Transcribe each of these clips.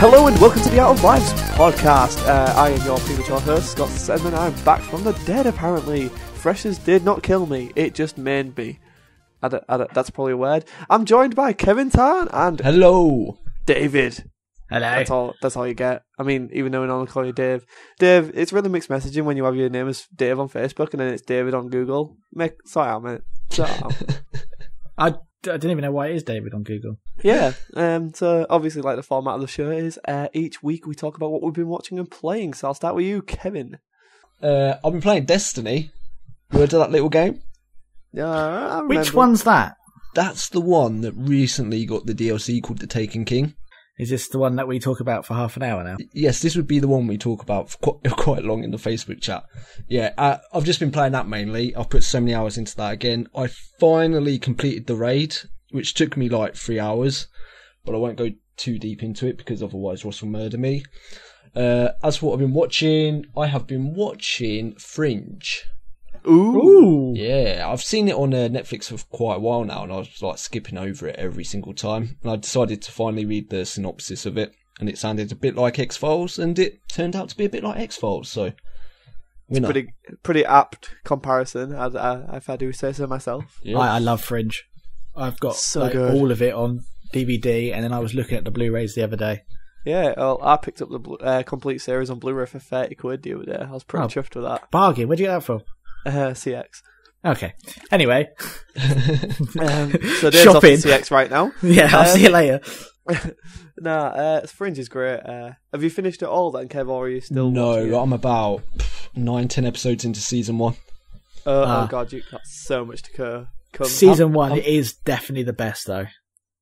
Hello and welcome to the Out of Lives podcast. I am your premature host, Scott Sedman. I'm back from the dead, apparently. Freshers did not kill me, it just maimed me. That's probably a word. I'm joined by Kevin Tarn and... Hello! David. Hello. That's all you get. I mean, even though we normally call you Dave. Dave, it's really mixed messaging when you have your name as Dave on Facebook and then it's David on Google. Sort out, mate. Sort out. I didn't even know why it is David on Google. Yeah, so obviously like the format of the show is each week we talk about what we've been watching and playing. So I'll start with you, Kevin. I've been playing Destiny. You heard of that little game? Yeah, I remember. Which one's that? That's the one that recently got the DLC called The Taken King. Is this the one that we talk about for half an hour now? Yes, this would be the one we talk about for quite long in the Facebook chat. Yeah, I've just been playing that mainly. I've put so many hours into that again. I finally completed the raid, which took me like 3 hours, but I won't go too deep into it because otherwise Ross will murder me. As for what I've been watching, I have been watching Fringe. Ooh. Yeah, I've seen it on Netflix for quite a while now, and I was like skipping over it every single time. And I decided to finally read the synopsis of it, and it sounded a bit like X-Files, and it turned out to be a bit like X-Files. So, it's pretty apt comparison, if I do say so myself. Yeah. I love Fringe. I've got all of it on DVD, and then I was looking at the Blu-rays the other day. Yeah, well, I picked up the complete series on Blu-ray for £30 the other day. I was pretty chuffed with that. Bargain. Where'd you get that from? CX. Okay. Anyway. So Dave's off to CX right now. Yeah, I'll see you later. Fringe is great. Have you finished it all then, Kev, or are you still watching it? No, I'm about 9-10 episodes into season 1. Oh god, you've got so much to come. Season 1 is definitely the best, though.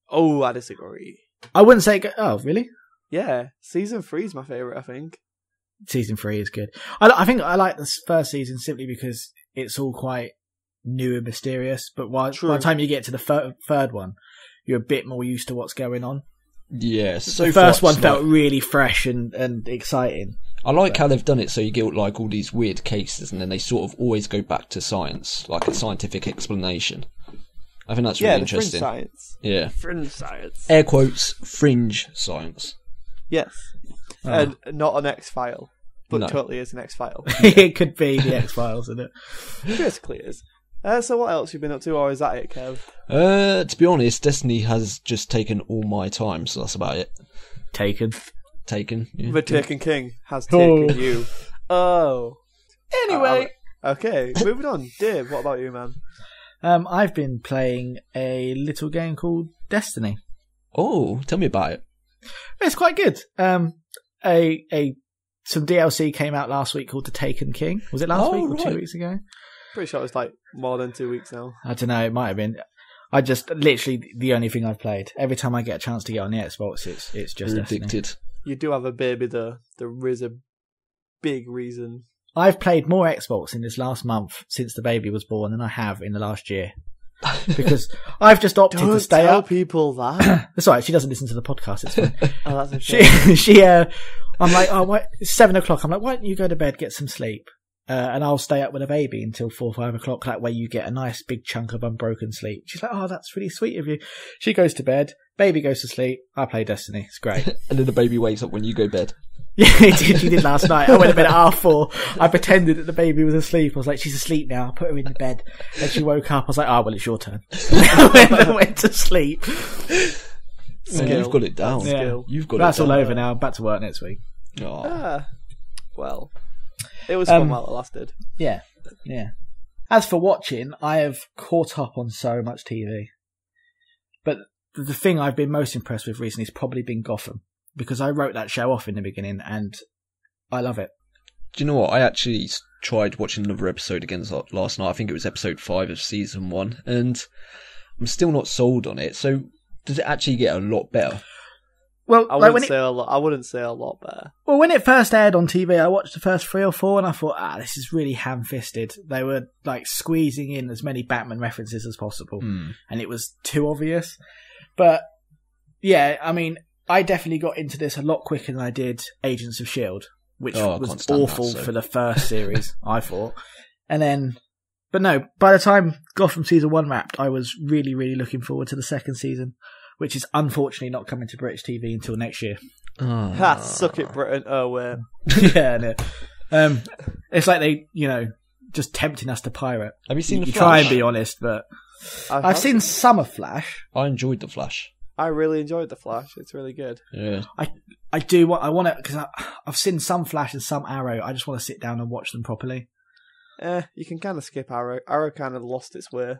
Oh, I disagree. I wouldn't say... Oh, really? Yeah, season 3 is my favourite, I think. Season 3 is good. I think I like the first season simply because it's all quite new and mysterious, but by the time you get to the third one, you're a bit more used to what's going on. Yeah, so the first one felt really fresh and exciting. I like how they've done it so you get like all these weird cases and then they sort of always go back to science, like a scientific explanation. I think that's really interesting. Fringe science. Yeah. Fringe science. Air quotes, fringe science. Yes. And not an X-File, but totally is an X-File. It could be the X-Files, isn't it? Basically is. So what else have you been up to, or is that it, Kev? To be honest, Destiny has just taken all my time, so that's about it. Taken. Yeah. The Taken King has taken you. Oh. Anyway. Okay, moving on. Dave, what about you, man? I've been playing a little game called Destiny. Oh, tell me about it. It's quite good. Some DLC came out last week called The Taken King. Was it last week or 2 weeks ago? Pretty sure it's like more than 2 weeks now. I don't know. It might have been. I just literally the only thing I've played. Every time I get a chance to get on the Xbox, it's just addicted. Destiny. You do have a baby, though. There is a big reason. I've played more Xbox in this last month since the baby was born than I have in the last year. Because I've just opted to stay up. Don't tell people that. That's all right. She doesn't listen to the podcast. It's fine. Oh, that's okay. I'm like, it's 7 o'clock. I'm like, why don't you go to bed, get some sleep? And I'll stay up with a baby until 4 or 5 o'clock. That way you get a nice big chunk of unbroken sleep. She's like, oh, that's really sweet of you. She goes to bed. Baby goes to sleep. I play Destiny. It's great. And then the baby wakes up when you go to bed. Yeah, she did last night. I went to bed at 4:30. I pretended that the baby was asleep. I was like, she's asleep now. I put her in the bed. And she woke up. I was like, well, it's your turn. I went to sleep. You've got it down. Yeah. You've got That's it down. all over now. I'm back to work next week. Well, it was fun while it lasted. Yeah. As for watching, I have caught up on so much TV. But the thing I've been most impressed with recently has probably been Gotham. Because I wrote that show off in the beginning, and I love it. Do you know what? I actually tried watching another episode again last night. I think it was episode 5 of season 1, and I'm still not sold on it. So, does it actually get a lot better? Well, I wouldn't say a lot better. Well, when it first aired on TV, I watched the first 3 or 4, and I thought, this is really ham-fisted. They were like squeezing in as many Batman references as possible, and it was too obvious. But yeah, I mean, I definitely got into this a lot quicker than I did Agents of S.H.I.E.L.D., which was awful for the first series, I thought. But no, by the time Gotham Season 1 wrapped, I was really, really looking forward to the second season, which is unfortunately not coming to British TV until next year. Ha, suck it, Britain. Oh, wait. Yeah, no. It's like they, just tempting us to pirate. Have you seen The You Flash? try and be honest, but I've seen some of Flash. I enjoyed The Flash. I really enjoyed The Flash. It's really good. Yeah. I do want. I want to because I've seen some Flash and some Arrow. I just want to sit down and watch them properly. You can kind of skip Arrow. Arrow kind of lost its way.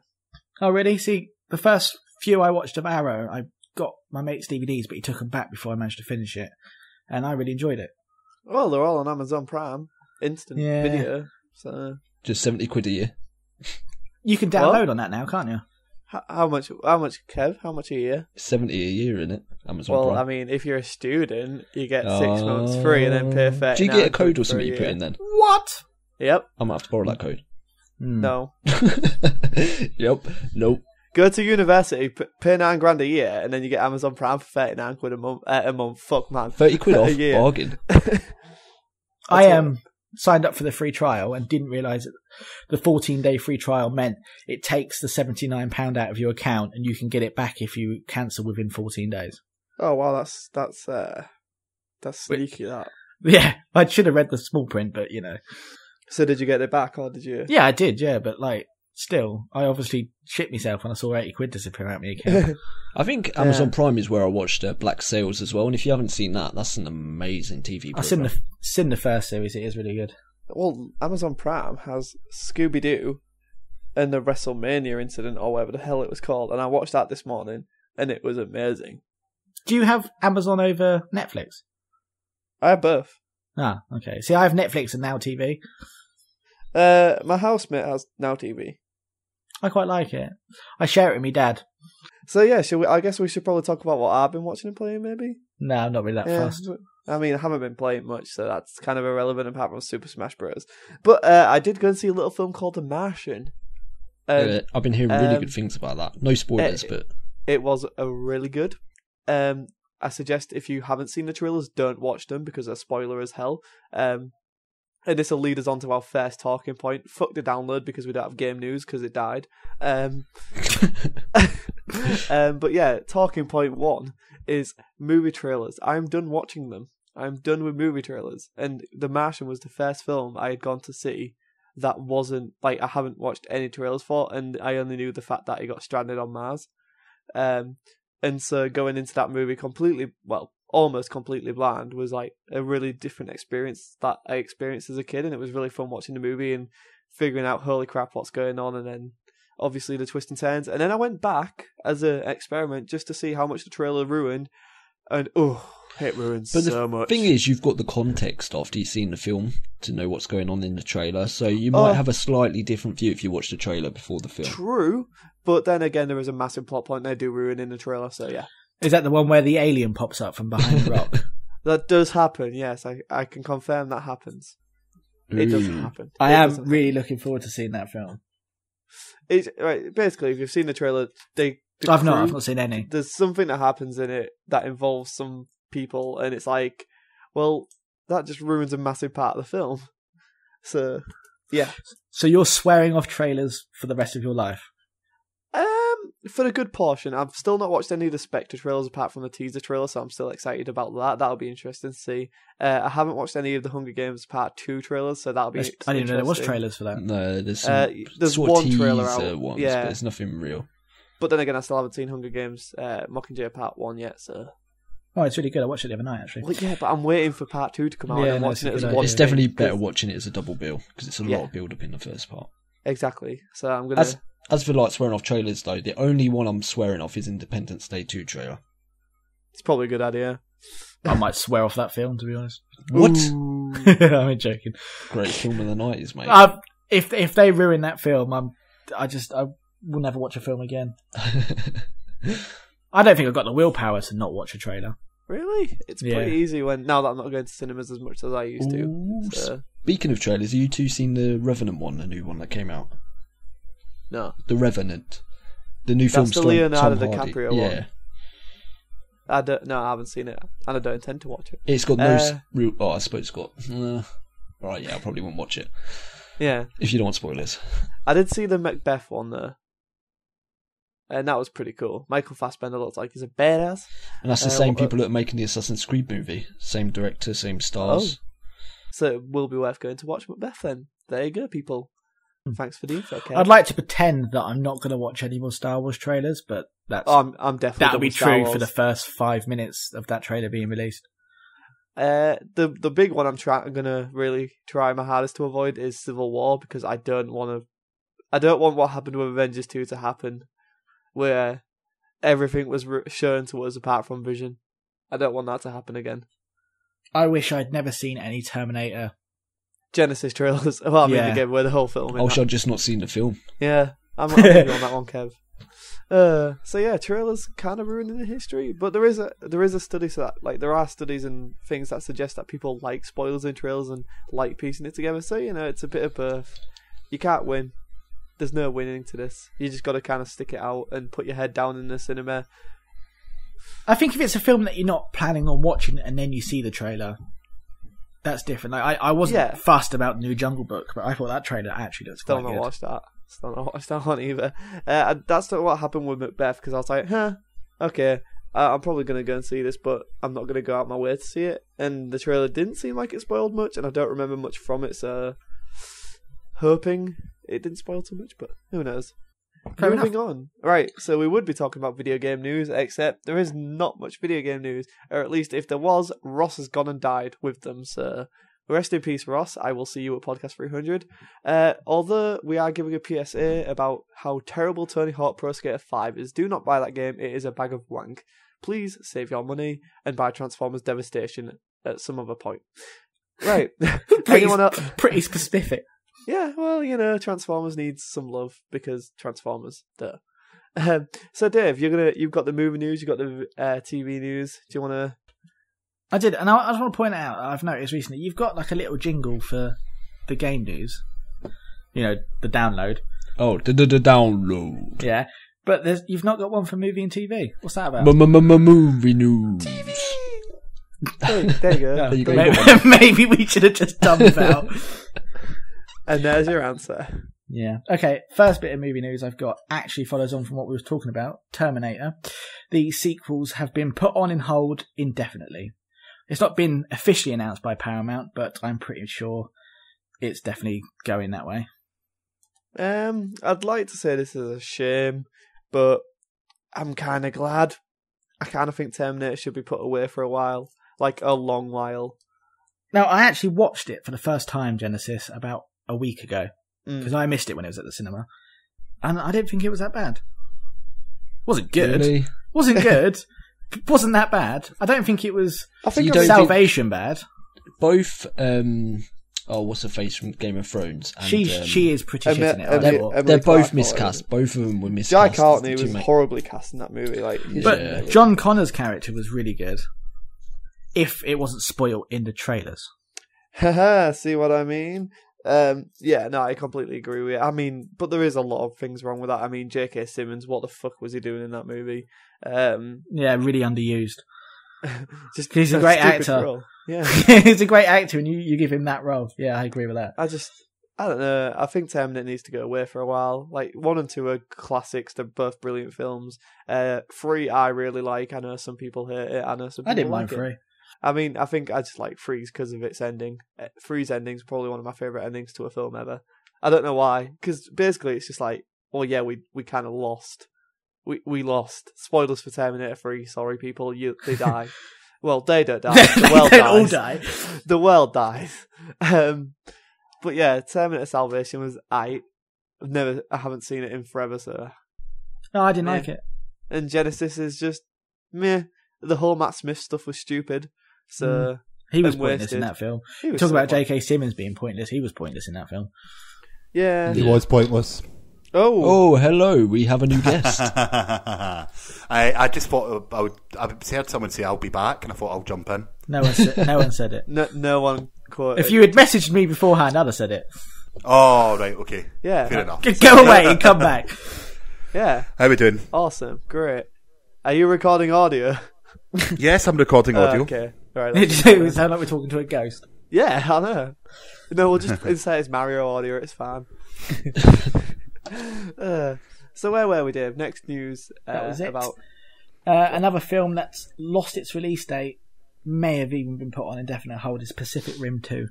Oh, really? See, the first few I watched of Arrow, I got my mate's DVDs, but he took them back before I managed to finish it, and I really enjoyed it. Well, they're all on Amazon Prime. Instant Yeah. video. So Just £70 a year. You can download on that now, can't you? how much, Kev? How much a year? 70 a year, isn't it? Amazon Well, Prime. I mean, if you're a student, you get 6 months free and then pay £39. Do you get a code or for something a you put year. in then? What? Yep. I might have to borrow that code. No. Yep. Nope. Go to university, pay £9,000 a year, and then you get Amazon Prime for £39 a month. Fuck, man. 30 quid A off. year. Bargain. I signed up for the free trial and didn't realise that the 14-day free trial meant it takes the £79 out of your account and you can get it back if you cancel within 14 days. Oh wow, that's sneaky. That. Yeah, I should have read the small print, but So did you get it back, or did you? Yeah, I did. Yeah, but still, I obviously shit myself when I saw 80 quid disappear out of my account. I think Amazon Prime is where I watched Black Sails as well, and if you haven't seen that, that's an amazing TV program. I've seen the first series. It is really good. Well, Amazon Prime has Scooby Doo and the WrestleMania incident, or whatever the hell it was called, and I watched that this morning, and it was amazing. Do you have Amazon over Netflix? I have both. Ah, okay. See, I have Netflix and Now TV. My housemate has Now TV. I quite like it. I share it with my dad. So yeah, I guess we should probably talk about what I've been watching and playing, maybe? No, I'm not really that fussed. I mean, I haven't been playing much, so that's kind of irrelevant apart from Super Smash Bros. But I did go and see a little film called The Martian. I've been hearing really good things about that. No spoilers, but... It was really good. I suggest if you haven't seen the trailers, don't watch them because they're spoiler as hell. And this will lead us on to our first talking point. Fuck the download because we don't have game news because it died. But yeah, talking point 1 is movie trailers. I'm done watching them. I'm done with movie trailers. And The Martian was the first film I had gone to see that wasn't, I haven't watched any trailers for, and I only knew the fact that he got stranded on Mars. And so going into that movie almost completely blind was a really different experience that I experienced as a kid, and it was really fun watching the movie and figuring out, holy crap, what's going on, and then obviously the twists and turns. And then I went back as an experiment just to see how much the trailer ruined, and it ruined so much. But the thing is, you've got the context after you've seen the film to know what's going on in the trailer, so you might have a slightly different view if you watch the trailer before the film. True, but then again, there is a massive plot point they do ruin in the trailer, so yeah. Is that the one where the alien pops up from behind the rock? That does happen, yes. I can confirm that happens. It doesn't happen. I am really looking forward to seeing that film. It's basically, if you've seen the trailer, I've not seen any. There's something that happens in it that involves some people, and it's that just ruins a massive part of the film. So, yeah. So you're swearing off trailers for the rest of your life? For a good portion. I've still not watched any of the Spectre trailers apart from the teaser trailer, so I'm still excited about that. That'll be interesting to see. I haven't watched any of the Hunger Games Part 2 trailers, so that'll be interesting. I didn't know there was trailers for that. No, there's some there's sort one of trailer teaser out. ones, Yeah. but it's nothing real. But then again, I still haven't seen Hunger Games Mockingjay Part 1 yet, so... Oh, it's really good. I watched it the other night, actually. Well, yeah, but I'm waiting for Part 2 to come out, Yeah, and I'm no, watching it it's as a good one It's thing, definitely better 'cause- watching it as a double bill, because it's a lot of build-up in the first part. Exactly. So I'm going to... As for swearing off trailers, though, the only one I'm swearing off is Independence Day 2 trailer. It's probably a good idea. I might swear off that film, to be honest. What? I'm joking. Great film of the 90s, mate. If they ruin that film, I will never watch a film again. I don't think I've got the willpower to not watch a trailer. Really? It's pretty easy now that I'm not going to cinemas as much as I used to. Ooh, So. Speaking of trailers, have you two seen the Revenant one, the new one that came out? No. The Revenant. The new film That's the starring Leonardo Tom Hardy. DiCaprio Yeah. one. I haven't seen it, and I don't intend to watch it. It's got no real... Oh, I suppose it's got... right, yeah, I probably won't watch it. Yeah. If you don't want spoilers. I did see the Macbeth one, though. and that was pretty cool. Michael Fassbender looks like he's a badass. And that's the same people that are making the Assassin's Creed movie. Same director, same stars. So it will be worth going to watch Macbeth then. There you go, people. Thanks for the info, Kev. I'd like to pretend that I'm not going to watch any more Star Wars trailers, but I'm definitely that'll be Star true Wars. for the first 5 minutes of that trailer being released. The big one I'm gonna really try my hardest to avoid is Civil War, because I don't want what happened with Avengers 2 to happen, where everything was shown to us apart from Vision. I don't want that to happen again. I wish I'd never seen any Terminator. Genesis trailers. Well, I mean, Yeah. they gave away the whole film. I wish I'd just not seen the film. Yeah, I'm with you on that one, Kev. So yeah, trailers kind of ruining the history, but there is a study so that, like, there are studies and things that suggest that people like spoilers in trailers and like piecing it together. So, you know, it's a bit of both. You can't win. There's no winning to this. You just got to kind of stick it out and put your head down in the cinema. I think if it's a film that you're not planning on watching and then you see the trailer, that's different. Like, I wasn't fussed about the new Jungle Book, but I thought that trailer actually looks Still quite not good. watched that. Still not watched that one either. That's not what happened with Macbeth, because I was like, okay, I'm probably going to go and see this, but I'm not going to go out my way to see it. And the trailer didn't seem like it spoiled much, and I don't remember much from it, so hoping it didn't spoil too much, but who knows. Fair Moving on. Right, so we would be talking about video game news, except there is not much video game news, or at least if there was, Ross has gone and died with them, so rest in peace, Ross. I will see you at Podcast 300. Although we are giving a PSA about how terrible Tony Hawk Pro Skater 5 is, do not buy that game, it is a bag of wank. Please save your money and buy Transformers Devastation at some other point. Right. Anyone else? Pretty specific. Yeah, well, you know, Transformers needs some love because Transformers, duh. So, Dave, you've got the movie news, you've got the TV news. Do you want to? I did, and I just want to point out, I've noticed recently, you've got like a little jingle for the game news. You know, the download. Oh, the download. Yeah, but you've not got one for movie and TV. What's that about? Movie news. There you go. There you go. Maybe we should have just done without. And there's your answer. Yeah. Okay, first bit of movie news I've got actually follows on from what we were talking about, Terminator. The sequels have been put on hold indefinitely. It's not been officially announced by Paramount, but I'm pretty sure it's definitely going that way. I'd like to say this is a shame, but I'm kind of glad. I kind of think Terminator should be put away for a while, like a long while. Now, I actually watched it for the first time, Genesis, about a week ago, because I missed it when it was at the cinema, and I didn't think it was that bad. Wasn't good. Really? Wasn't good. Wasn't that bad. I don't think it was I think you I've don't seen- Salvation bad. Both, what's her face from Game of Thrones? And, She is pretty Emma- shit in it. I Emma- thought. Emma- they're both Clarke, miscast. Both of them were miscast. Jai Courtney Two was ma- horribly cast in that movie. Like, But Yeah. John Connor's character was really good. If it wasn't spoiled in the trailers. Haha, see what I mean? Yeah, no, I completely agree with you. I mean, but there is a lot of things wrong with that. I mean, J.K. Simmons, what the fuck was he doing in that movie? Yeah, really underused. Just He's a a great stupid actor. role. Yeah, He's a great actor, and you give him that role. Yeah, I agree with that. I don't know. I think Terminator needs to go away for a while. Like, 1 and 2 are classics. They're both brilliant films. 3 I really like. I know some people hate it. I know some people I didn't mind like it. 3. I mean, I think I just like 3's because of its ending. 3's ending is probably one of my favourite endings to a film ever. I don't know why, because basically it's just like, well, yeah, we kind of lost. We lost. Spoilers for Terminator 3. Sorry, people. They die. Well, they don't die. The world They dies. all die. The world dies. But yeah, Terminator Salvation was I haven't seen it in forever, so. No, I didn't Yeah. like it. And Genesis is just meh. The whole Matt Smith stuff was stupid. So He was and pointless wasted. in that film. he was Talk about so- J.K. Simmons being pointless. He was pointless in that film. Yeah. He was pointless. Oh. Oh, hello. We have a new guest. I just thought I heard someone say I'll be back, and I thought I'll jump in. No one said it. No one quoted. If you had messaged me beforehand, I'd have said it. Oh, right, okay. Yeah. Fair enough. Go away and come back. Yeah. How we doing? Awesome. Great. Are you recording audio? Yes, I'm recording audio. Okay. All right. It would sound like we're talking to a ghost. Yeah, I know. No, we'll just insert his Mario audio. It's fine. So where were we, Dave? Next news That was it. about... Another film that's lost its release date, may have even been put on indefinite hold, is Pacific Rim 2.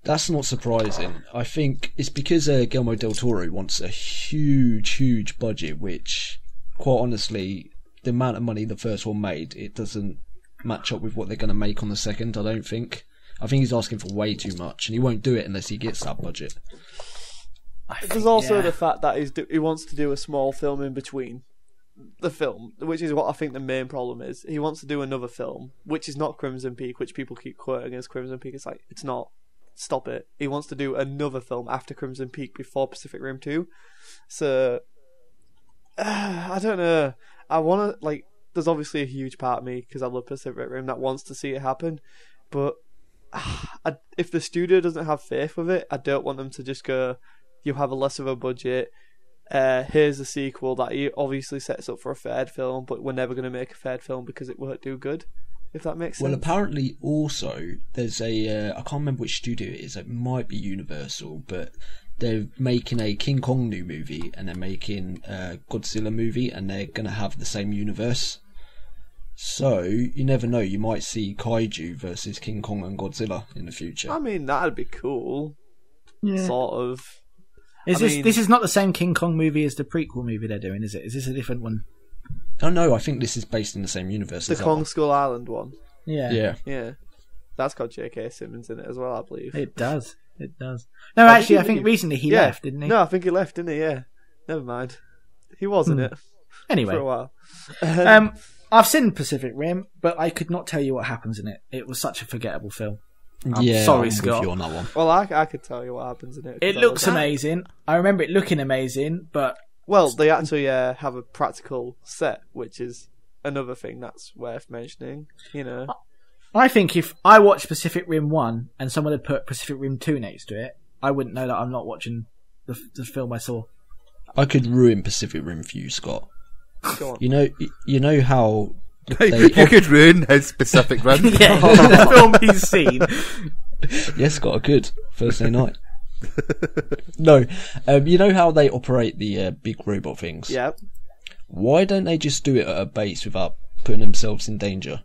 That's not surprising. I think it's because Guillermo del Toro wants a huge budget, which, quite honestly, the amount of money the first one made, it doesn't match up with what they're going to make on the second, I don't think. I think he's asking for way too much, and he won't do it unless he gets that budget. There's also the fact that he wants to do a small film in between the film, which is what I think the main problem is. He wants to do another film, which is not Crimson Peak, which people keep quoting as Crimson Peak. It's like, it's not. Stop it. He wants to do another film after Crimson Peak before Pacific Rim 2. So, I don't know. I want to, like, there's obviously a huge part of me, because I love Pacific Rim, that wants to see it happen. But if the studio doesn't have faith with it, I don't want them to just go, you have a less of a budget, here's a sequel that obviously sets up for a third film, but we're never going to make a third film because it won't do good. If that makes sense. Well, apparently also there's I can't remember which studio it is. It might be Universal, but they're making a King Kong new movie and they're making a Godzilla movie, and they're going to have the same universe. So you never know. You might see Kaiju versus King Kong and Godzilla in the future. I mean, that'd be cool. Yeah. Sort of. This is not the same King Kong movie as the prequel movie they're doing, is it? Is this a different one? Oh no, I think this is based in the same universe. The Kong Skull Island one. Yeah. Yeah. That's got J.K. Simmons in it as well, I believe. It does. No, actually, I think recently he left, didn't he? No, I think he left, didn't he? Yeah. Never mind. He was in it. Anyway. For a while. I've seen Pacific Rim, but I could not tell you what happens in it. It was such a forgettable film. I'm sorry, Scott. With you on that one. Well, I could tell you what happens in it. It looks amazing. I remember it looking amazing, but... Well, they actually have a practical set, which is another thing that's worth mentioning, you know. I think if I watched Pacific Rim 1 and someone had put Pacific Rim 2 next to it, I wouldn't know that I'm not watching the film I saw. I could ruin Pacific Rim for you, Scott. Go on. You know how... You could ruin his Pacific Rim. Yeah, the film he's seen. Yes, Scott, I could. Thursday night. No, you know how they operate the big robot things? Yep. Why don't they just do it at a base without putting themselves in danger?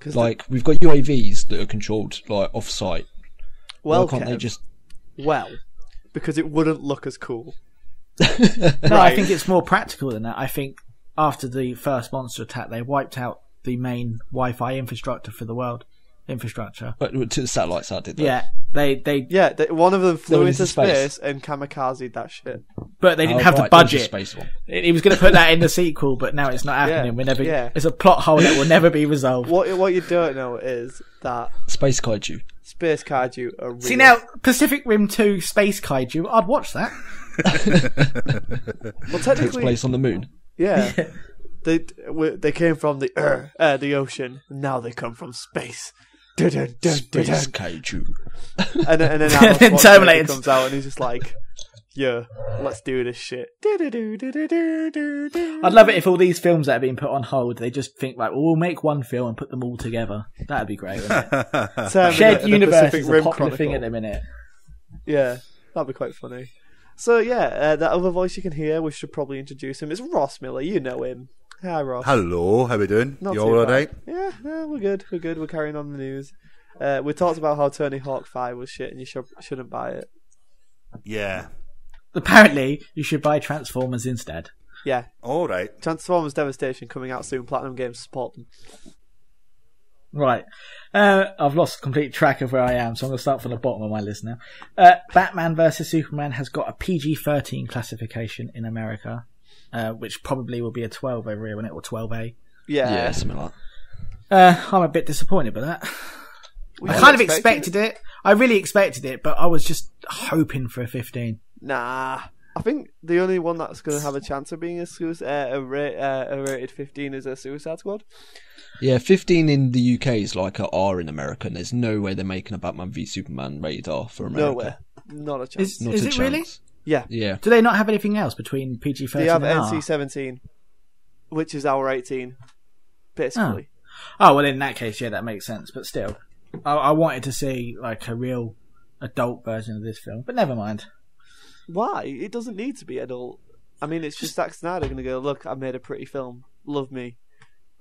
'Cause like, we've got UAVs that are controlled like off-site. Well, why can't they Kev, just... Well, because it wouldn't look as cool. No, I think it's more practical than that. I think after the first monster attack, they wiped out the main Wi-Fi infrastructure for the world. But to the satellites, I did that. Yeah, they One of them flew went into into space. space and kamikazed that shit. but they didn't Oh, have right, the there was a budget. space one. He was going to put that in the sequel, but now it's not happening. Yeah. It's a plot hole that will never be resolved. What you don't know is that Space Kaiju. space kaiju are real. See now, Pacific Rim 2 Space Kaiju, I'd watch that. Well, Takes technically, place on the moon. yeah. They came from the ocean. Now they come from space. Dun, dun, dun, dun, Space dun. Kaiju. And then Then Arnold Terminator. Schwarzenegger comes out and he's just like, "Yeah, let's do this shit." I'd love it if all these films that have been put on hold, they just think, like, well, we'll make one film and put them all together. That'd be great, wouldn't it? Terminator, Shared the universe Pacific is a Rim popular Chronicle. thing at the minute. Yeah, that'd be quite funny. So yeah, that other voice you can hear, we should probably introduce him. It's Ross Miller. You know him. Hi, Ross. Hello, how we doing? Not You too all bad. alright? Yeah, we're good. We're carrying on the news. We talked about how Tony Hawk 5 was shit and you shouldn't buy it. Yeah. Apparently, you should buy Transformers instead. Yeah. Alright. Transformers Devastation coming out soon. Platinum Games support them. Right. I've lost complete track of where I am, so I'm going to start from the bottom of my list now. Batman vs Superman has got a PG-13 classification in America, which probably will be a 12 over here, won't it? Or 12A. Yeah, something like that. I'm a bit disappointed by that. We I kind of expected expected it. I really expected it, but I was just hoping for a 15. Nah. I think the only one that's going to have a chance of being a rated 15 is a Suicide Squad. Yeah, 15 in the UK is like a R in America, and there's no way they're making a Batman v Superman rated R for America. Nowhere. Not a chance. Not Is a it chance. really? Yeah. Yeah. Do they not have anything else between PG-13 They have and R? NC-17, which is our 18, basically. Oh, well, in that case, yeah, that makes sense. But still, I wanted to see like a real adult version of this film, but never mind. Why? It doesn't need to be adult. I mean, it's just Zack Snyder going to go, look, I made a pretty film. Love me.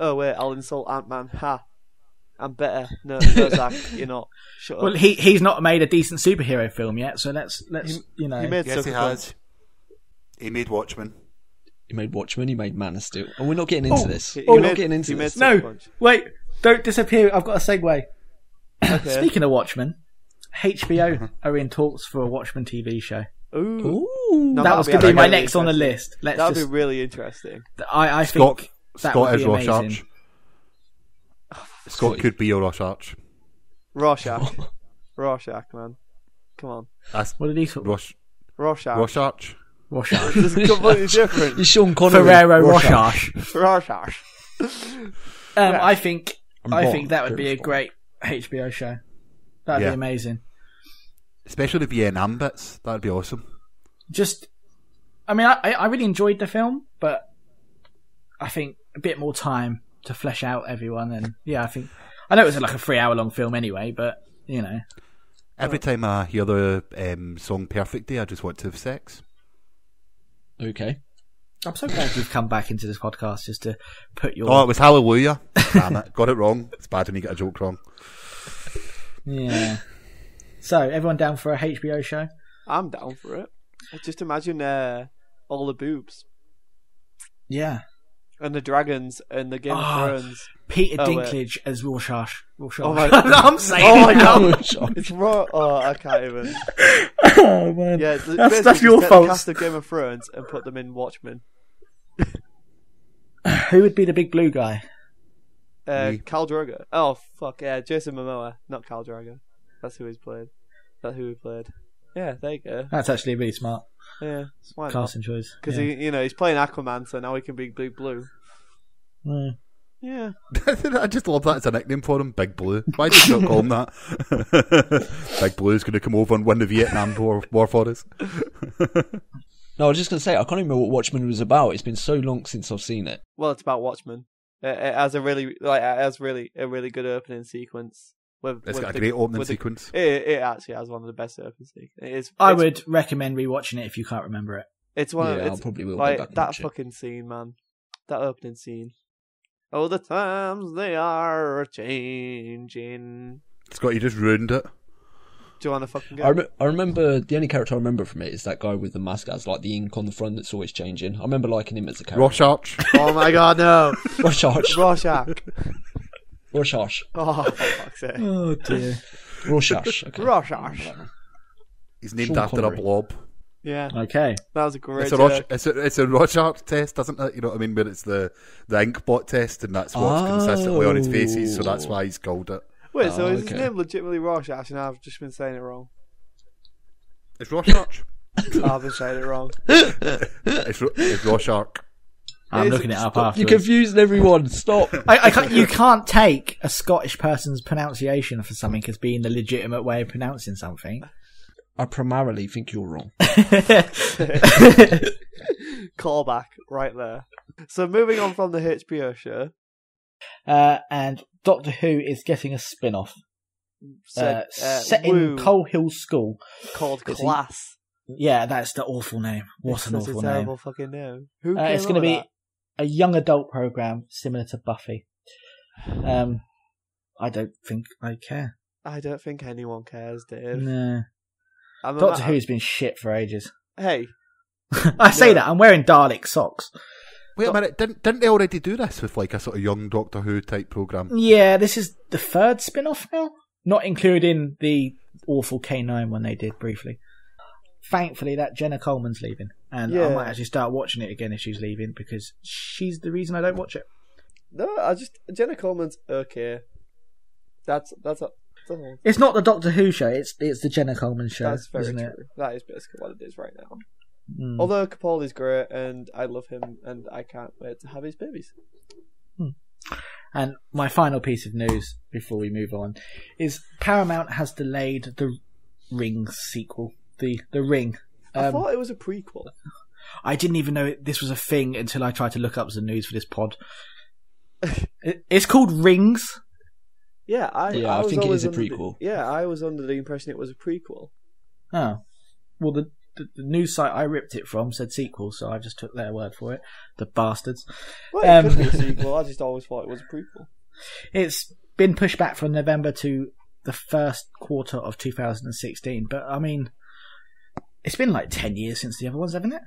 Oh, wait, I'll insult Ant-Man. Ha. I'm better. No, Zack, you're not. Shut Well, up. he's not made a decent superhero film yet, so let's you know. He made Yes, Sucker he Punch. has. He made Watchmen. He made Watchmen, he made Man of Steel. And we're not getting into this. He We're made- not getting into he made this. Sucker No, Punch. wait, don't disappear. I've got a segue. Okay. Speaking of Watchmen, HBO are in talks for a Watchmen TV show. Ooh. Ooh. No, That was that'd going to be my really next on the interesting. list. Let's That would just. be really interesting. I Scott, think that Scott would is be amazing. Rorschach. Scott could be your Rorschach. Rorschach. Rorschach, man. Come on. That's What did he call? Rorschach. Rorschach. Rorschach. This is completely different. It's Sean Connery. Ferrero Rorschach. Rorschach. I think Bond, that would be a Bond. great HBO show. That'd Yeah. be amazing. Especially the Vietnam bits. That'd be awesome. Just, I mean, I really enjoyed the film, but I think a bit more time to flesh out everyone. And yeah, I know it was like a 3-hour long film anyway, but you know, Every time I hear the song Perfect Day, I just want to have sex. Okay. I'm so glad you've come back into this podcast just to put your Oh, it was Hallelujah. Damn it. Got it wrong. It's bad when you get a joke wrong. yeah. So everyone down for a HBO show? I'm down for it. Just imagine all the boobs Yeah. and the dragons and the Game of Thrones. Peter Oh, wait. Dinklage as Rorschach. Oh my I'm saying Oh my it now. god! It's raw. Oh, I can't even. Oh man. Yeah, That's basically your just get fault. the cast of Game of Thrones and put them in Watchmen. Who would be the big blue guy? Me. Khal Drogo. Oh fuck yeah, Jason Momoa, not Khal Drogo. That's who he's played. That's who he played. Yeah, there you go. That's actually really smart Yeah, why not? casting choice. Because yeah. he's playing Aquaman, so now he can be Big Blue. Mm. Yeah. I just love that as a nickname for him, Big Blue. Why did you not call him that? Big Blue's going to come over and win the Vietnam War for us. No, I was just going to say, I can't remember what Watchmen was about. It's been so long since I've seen it. Well, it's about Watchmen. It has a really good opening sequence. It's got a great opening sequence. It actually has one of the best opening sequences. I would recommend rewatching it if you can't remember it. It's one. Yeah, of, I it's, probably will go like back and that watch it. fucking scene, man. That opening scene. Oh, the times they are changing. Scott, you just ruined it. Do you want to fucking go? I remember, the only character I remember from it is that guy with the mask that has like the ink on the front that's always changing. I remember liking him as a character. Rorschach. Oh my god, no! Rorschach. Rorschach. Rorschach. Oh, for fuck's sake. Oh dear. Rorschach. Okay. Rorschach. He's named Sean after Connery. a blob. Yeah, Okay. that was a great It's a, joke. it's a Rorschach test, isn't it? You know what I mean? Where it's the ink blot test, and that's what's consistently on his faces, so that's why he's called it. Wait, so is his okay. name legitimately Rorschach, and I've just been saying it wrong? It's Rorschach. I've been saying it wrong. It's Rorschach. I'm Is looking it up You're afterwards. confusing everyone. Stop. I can't, you can't take a Scottish person's pronunciation for something as being the legitimate way of pronouncing something. I primarily think you're wrong. Callback right there. So moving on from the HBO show, And Doctor Who is getting a spin-off set in Woo, Coal Hill School. called Is he- Class. Yeah, that's the awful name. What It's an such awful a name. terrible fucking name. Who It's came going to up be with a young adult program similar to Buffy. I don't think I care. that? I don't think anyone cares, Dave. No. I'm a Doctor ma- Who's been shit for ages. Hey, I say No. that, I'm wearing Dalek socks. Wait a minute, didn't they already do this with like a sort of young Doctor Who type programme? Yeah, this is the third spin-off now, not including the awful K9 one they did briefly. Thankfully, that Jenna Coleman's leaving, and Yeah. I might actually start watching it again if she's leaving because she's the reason I don't watch it. no, Jenna Coleman's okay. That's all. It's not the Doctor Who show; it's the Jenna Coleman show, That's very isn't true. it? That is basically what it is right now. Mm. Although Capaldi's great, and I love him, and I can't wait to have his babies. And my final piece of news before we move on is Paramount has delayed the Ring sequel, the Ring. I thought it was a prequel. I didn't even know this was a thing until I tried to look up some news for this pod. It's called Rings. Yeah, I think it was is a under prequel. I was under the impression it was a prequel. Oh, well, the news site I ripped it from said sequel, so I just took their word for it. The bastards. Well, it could be a sequel. I just always thought it was a prequel. It's been pushed back from November to the first quarter of 2016, but I mean, it's been like 10 years since the other ones, haven't it?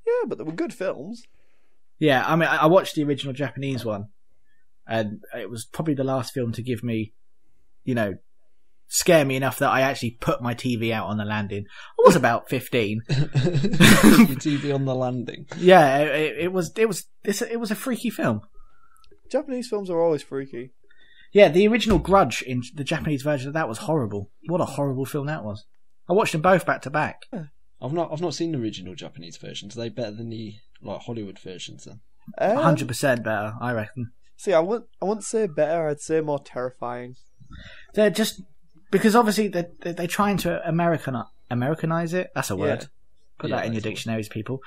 Yeah, but they were good films. Yeah, I mean, I watched the original Japanese one, and it was probably the last film to give me, scare me enough that I actually put my TV out on the landing. I was about 15. Your TV on the landing. Yeah, it was a freaky film. Japanese films are always freaky. Yeah, the original Grudge in the Japanese version of that was horrible. What a horrible film that was. I watched them both back to back. I've not seen the original Japanese versions. Are they better than the Hollywood versions then? 100% better, I reckon. See, I wouldn't say better. I'd say more terrifying. They're just because obviously they're trying to Americanize it. That's a word. Yeah. Put that in your dictionaries, people.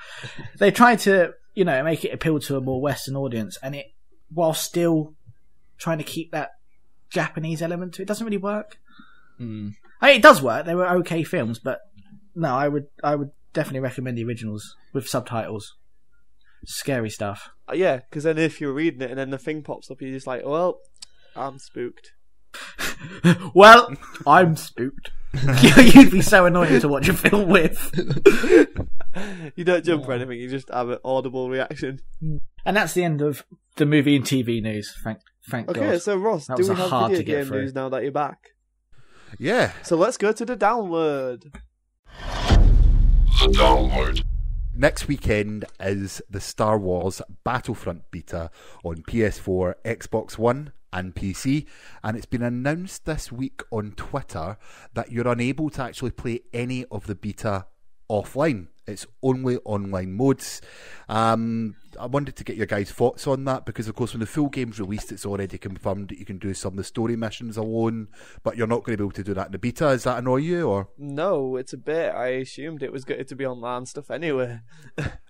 They try to make it appeal to a more Western audience, and it while still trying to keep that Japanese element to it. It doesn't really work. I mean, it does work. They were okay films, but no, I would definitely recommend the originals with subtitles. Scary stuff. Yeah, because then if you're reading it and then the thing pops up, you're just like, well, I'm spooked. Well, I'm spooked. You'd be so annoying to watch a film with. You don't jump or anything, you just have an audible reaction. And that's the end of the movie and TV news, thank God. Okay, so Ross, That do was we hard have to video get game through. news now that you're back? Yeah. So let's go to the download. The download. Next weekend is the Star Wars Battlefront beta on PS4, Xbox One and PC, and it's been announced this week on Twitter that you're unable to actually play any of the beta offline. It's only online modes. I wanted to get your guys' thoughts on that because, of course, when the full game's released, it's already confirmed that you can do some of the story missions alone, but you're not going to be able to do that in the beta. Does that annoy you, or? No, it's a bit. I assumed it was going to be online stuff anyway.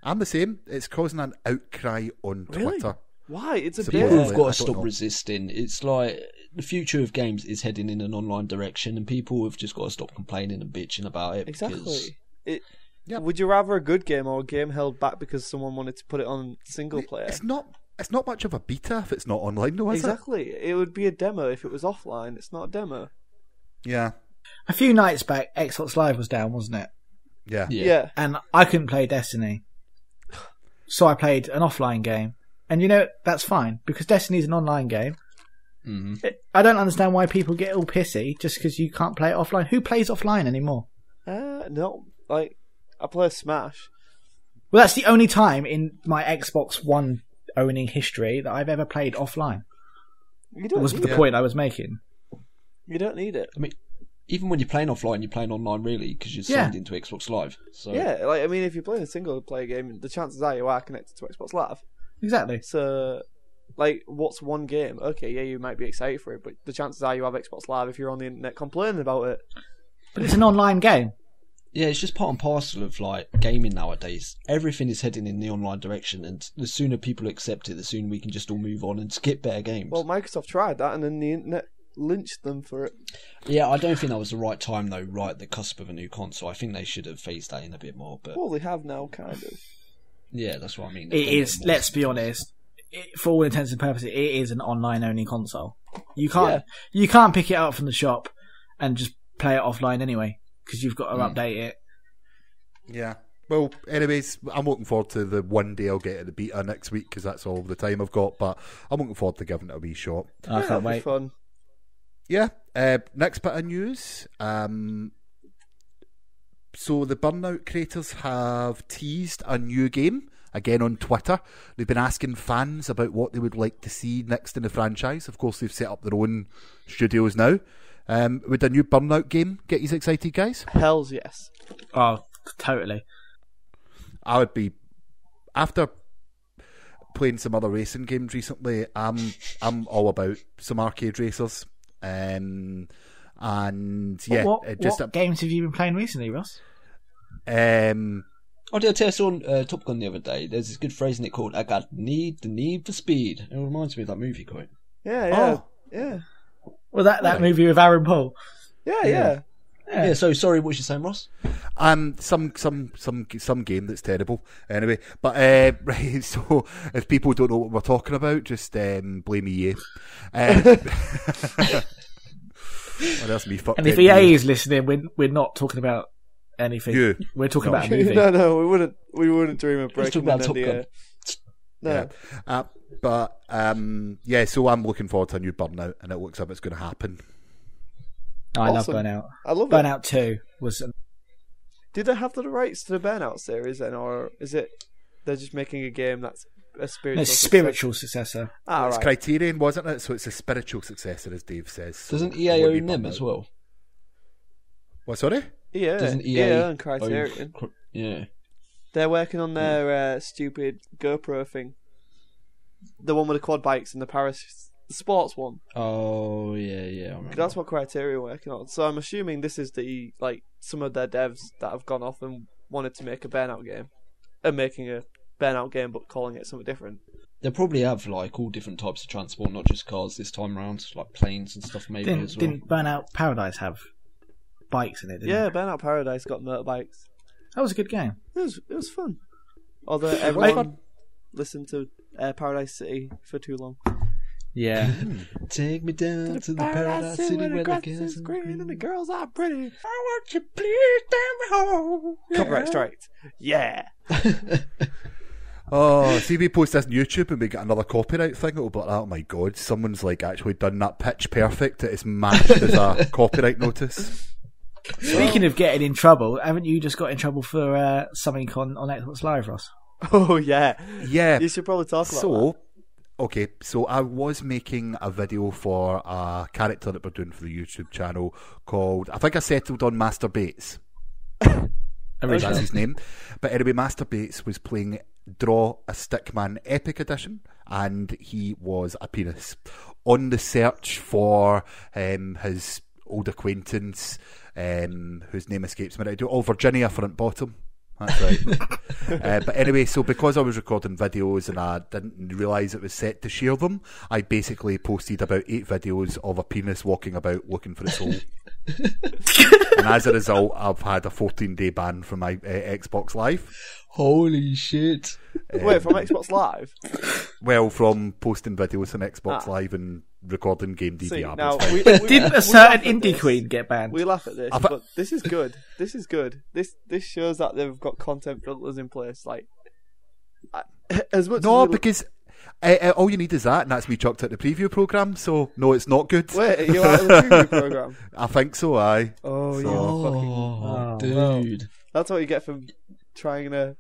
I'm the same. It's causing an outcry on Really? Twitter. Why? It's a Supposedly. bit. People have got I to don't stop know. resisting. It's like the future of games is heading in an online direction, and people have just got to stop complaining and bitching about it. Because Exactly. Yep. Would you rather a good game or a game held back because someone wanted to put it on single player? It's not much of a beta if it's not online, though, is Exactly. It would be a demo if it was offline. It's not a demo. it? Yeah. A few nights back, Xbox Live was down, wasn't it? Yeah. Yeah. And I couldn't play Destiny. So I played an offline game. And that's fine, because Destiny's an online game. Mhm. I don't understand why people get all pissy just because you can't play it offline. Who plays offline anymore? No. Like, I play Smash. Well, that's the only time in my Xbox One owning history that I've ever played offline. You That don't was need the it. point I was making. You don't need it. I mean, even when you're playing offline, you're playing online really because you're Yeah. signed into Xbox Live. So Yeah, like, I mean, if you're playing a single player game, the chances are you are connected to Xbox Live. Exactly. So, like, what's one game? Okay, yeah, you might be excited for it, but the chances are you have Xbox Live if you're on the internet complaining about it. But it's an online game. yeah, it's just part and parcel of like gaming nowadays. Everything is heading in the online direction, and the sooner people accept it, the sooner we can just all move on and skip better games. Well, Microsoft tried that, and then the internet lynched them for it. Yeah, I don't think that was the right time though. Right at the cusp of a new console, I think they should have phased that in a bit more. But Well, they have now, kind of. yeah, that's what I mean. It is, let's be honest, for all intents and purposes, it is an online-only console. You can't pick it up from the shop and just play it offline anyway, because you've got to update it. Yeah. Well, anyways, I'm looking forward to the one day I'll get at the beta next week because that's all the time I've got. But I'm looking forward to giving it a wee shot. I That'll can't be wait. fun. Yeah. Next bit of news. So the Burnout creators have teased a new game again on Twitter. They've been asking fans about what they would like to see next in the franchise. Of course, they've set up their own studios now. Would a new Burnout game get you excited, guys? Hells yes. Oh, totally. I would be, after playing some other racing games recently. I'm all about some arcade racers, and yeah, What just games have you been playing recently, Ross? Oh, did I tell us on Top Gun the other day? There's this good phrase in it called "I got the need for speed." It reminds me of that movie quite. Yeah, Oh. yeah. Well, that movie with Aaron Paul. Yeah. Yeah. So sorry, what was you saying, Ross? Some game that's terrible. Anyway, but right. So if people don't know what we're talking about, just blame EA. Or else me fucked. And if in. EA is listening, we're not talking about anything. You. We're talking about a movie. No, we wouldn't dream of breaking about an Top NDA. No. Yeah. But so I'm looking forward to a new Burnout, and it looks like it's going to happen. I Awesome. love Burnout. I love it. Burnout 2 was... Did they have the rights to the Burnout series then, or is it they're just making a game that's a spiritual spiritual successor. Ah, It's right. Criterion, wasn't it? So it's a spiritual successor, as Dave says. So Doesn't it EA won't be own them Burnout. as well? What, sorry? Yeah, Doesn't yeah, EA and Criterion. Yeah. They're working on their stupid GoPro thing. The one with the quad bikes and the Paris the sports one. Oh yeah, I remember. That's what Criterion are working on. So I'm assuming this is some of their devs that have gone off and wanted to make a Burnout game. And making a Burnout game but calling it something different. They'll probably have like all different types of transport, not just cars this time around, like planes and stuff maybe as well. Didn't Burnout Paradise have bikes in it? Didn't Yeah, it? Burnout Paradise got motorbikes. That was a good game. It was fun. Although everyone listened to Paradise City for too long. Yeah. Take me down to the paradise city where the grass girls is are green and the girls are pretty. I want you please take me home. Copyright strike. Yeah. Oh, see, we post this on YouTube and we get another copyright thing. It'll be like, oh my god, someone's like actually done that pitch perfect. That it's matched as a copyright notice. Speaking of getting in trouble, haven't you just got in trouble for something on Xbox Live, Ross? Oh yeah. Yeah. You should probably talk about that. So I was making a video for a character that we're doing for the YouTube channel called, I think I settled on Master Bates. That's his name. But anyway, Master Bates was playing Draw a Stickman Epic Edition, and he was a penis. On the search for his old acquaintance, whose name escapes me right now. Oh, Virginia Front Bottom. That's right. But anyway, so because I was recording videos and I didn't realise it was set to share them, I basically posted about 8 videos of a penis walking about looking for its hole. And as a result, I've had a 14-day ban from my Xbox Live. Holy shit. Wait, from Xbox Live? Well, from posting videos on Xbox Live and recording game DVR. See, but now, it's fine. Didn't a certain indie queen get banned? We laugh at this, but this is good. This is good. This shows that they've got content filters in place. Like, as much No, as because all you need is that, and that's me chucked at the preview programme, so no, it's not good. Wait, are you out of the preview program? I think so, aye. Oh, So- you're fucking... Oh, dude. That's what you get for trying to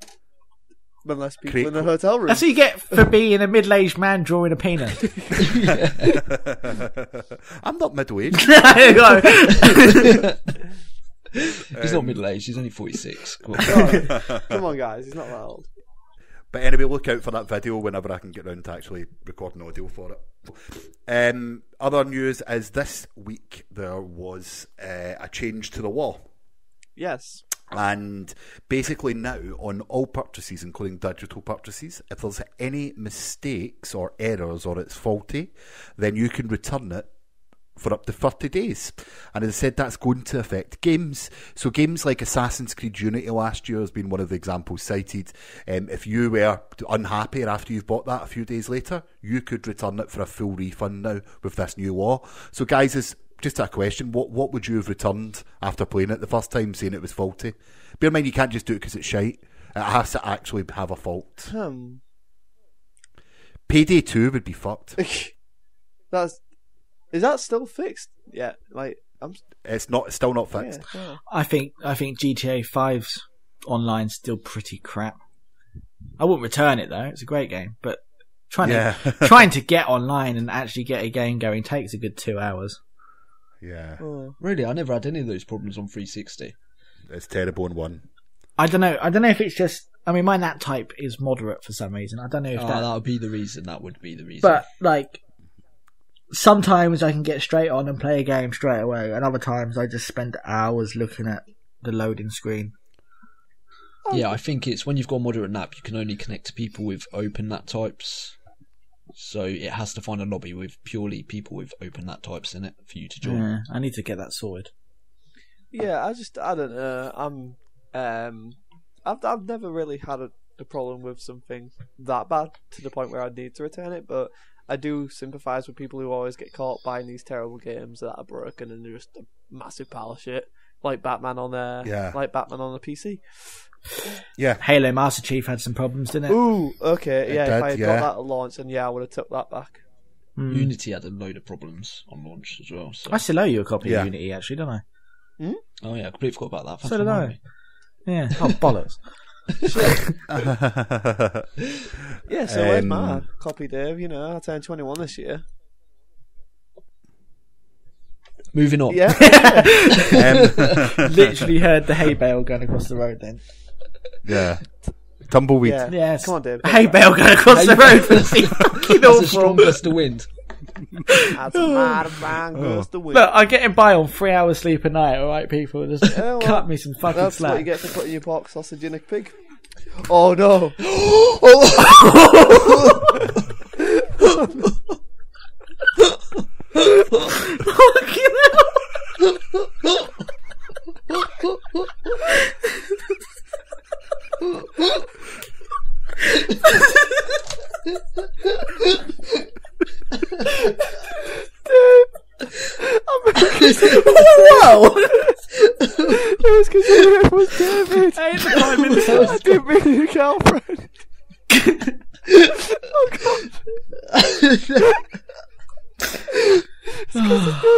molest people Create- in a hotel room. That's what you get for being a middle-aged man drawing a penis. I'm not middle-aged. He's not middle aged, he's only 46. Come on. Come on, guys, he's not that old. But anyway, look out for that video whenever I can get round to actually recording audio for it. Other news is this week there was a change to the law. Yes. And basically now, on all purchases, including digital purchases, if there's any mistakes or errors or it's faulty, then you can return it for up to 30 days. And as I said, that's going to affect games. So games like Assassin's Creed Unity last year has been one of the examples cited. If you were unhappy after you've bought that a few days later, you could return it for a full refund now with this new law. So guys, it's just a question. What would you have returned after playing it the first time, saying it was faulty? Bear in mind, you can't just do it because it's shite. It has to actually have a fault. Payday 2 would be fucked. Is that still fixed? Yeah, like It's still not fixed. yeah. I think GTA 5's online's still pretty crap. I wouldn't return it though. It's a great game, but trying to get online and actually get a game going takes a good 2 hours. Yeah, Really, I never had any of those problems on 360. it's terrible in one. I don't know if it's just. I mean, my NAT type is moderate for some reason. I don't know if That would be the reason. That would be the reason. But like, sometimes I can get straight on and play a game straight away, and other times I just spend hours looking at the loading screen. Yeah, I think it's when you've got a moderate NAP, you can only connect to people with open NAT types. So it has to find a lobby with purely people with open NAT types in it for you to join. Yeah, I need to get that sorted. Yeah, I don't know. I've never really had a problem with something that bad to the point where I need to return it, but I do sympathise with people who always get caught buying these terrible games that are broken and they're just a massive pile of shit, like Batman on the PC. Yeah. Halo Master Chief had some problems, didn't it? Ooh, okay, yeah. It If I did, had got yeah. that at launch, then yeah, I would have took that back. Unity had a load of problems on launch as well. So. I still owe you a copy Yeah. of Unity, actually, don't I? Oh yeah, I completely forgot about that. So did Remind I. me. Yeah. Oh, bollocks. Yeah, so where's my copy, Dave? You know, I turned 21 this year. Moving on. Yeah. Literally heard the hay bale going across the road then. Yeah. Tumbleweed. Yeah. Yes. Come on, Dave. Hay bale going across the road for the fucking That's a awful. strong gust of wind. That's a mad bang goes the wind. Look, I'm getting by on 3 hours sleep a night, alright, people? Just Yeah, well, cut me some fucking That's what slack. you get for putting your pork sausage in a pig. Oh no! Whoa! It was because your name was David. Hey, the Prime Minister. I didn't mean your girlfriend.